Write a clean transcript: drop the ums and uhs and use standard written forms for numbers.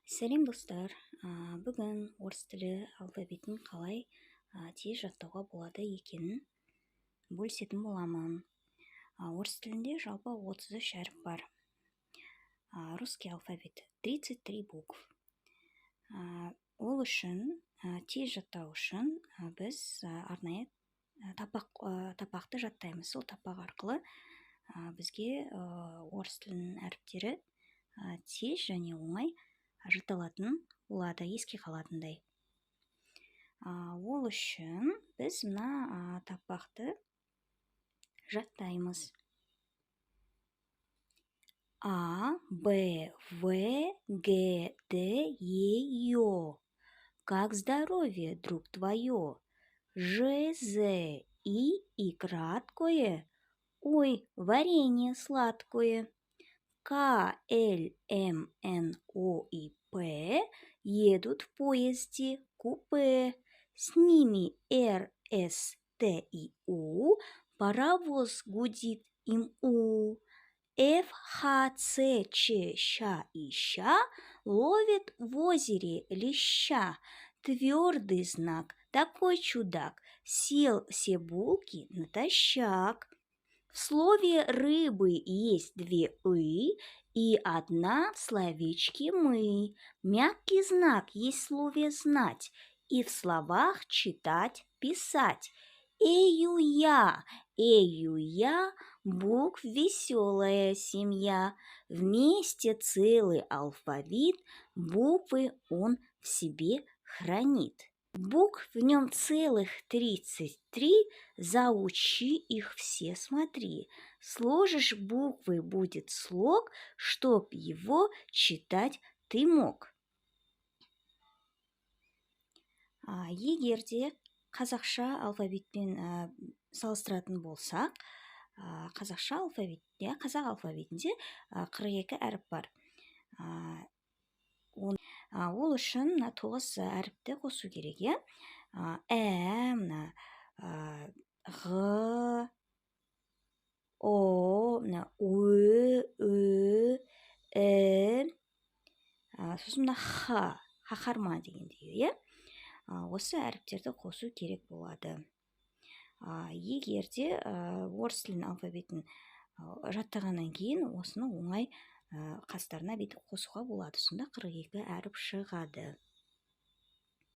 Сәлем достар, бүгін орыс тілі алфавитін қалай тез жаттауға болады екенін бөлісетін боламын. Орыс тілінде жалпы 33 әріп бар. Русский алфавит 33 букв. Ол үшін тез жаттау үшін біз арнайы тапақты жаттаймыз. Сол тапақ арқылы бізге орыс тілінің әріптері тез және оңай жатталатын болады, еске қалатындай. Ол үшін біз мына тапақты жаттаймыз. А, Б, В, Г, Д, Е, Ё. Как здоровье, друг твое? Ж, З, И краткое. Ой, варенье сладкое. К, Л, М, Н, О и П едут в поезде купе. С ними Р, С, Т и У. Паровоз гудит им У. Ф, Х, Ц, Ч, Щ и Щ ловит в озере леща. Твердый знак, такой чудак, сел все булки натощак. В слове рыбы есть две «ы» и одна в словечке «мы». Мягкий знак есть в слове «знать» и в словах читать, писать. Эю-я, букв веселая семья. Вместе целый алфавит, буквы он в себе хранит. Букв в нем целых 33, заучи их все, смотри. Сложишь буквы, будет слог, чтоб его читать ты мог. Егер де қазақша алфавитпен салыстыратын болсақ, қазақ алфавитінде 42 әріп бар. Ол үшін 9 әріпті қосу керек, е? Ғ, О, Ө, сосын Х, қаһарман дегендей, е? Осы әріптерді қосу керек болады. Егер де орыс тілінің алфавитін жаттағаннан кейін осыны оңай қастарына бүйтіп қосуға болады. Сонда 42 әріп шығады.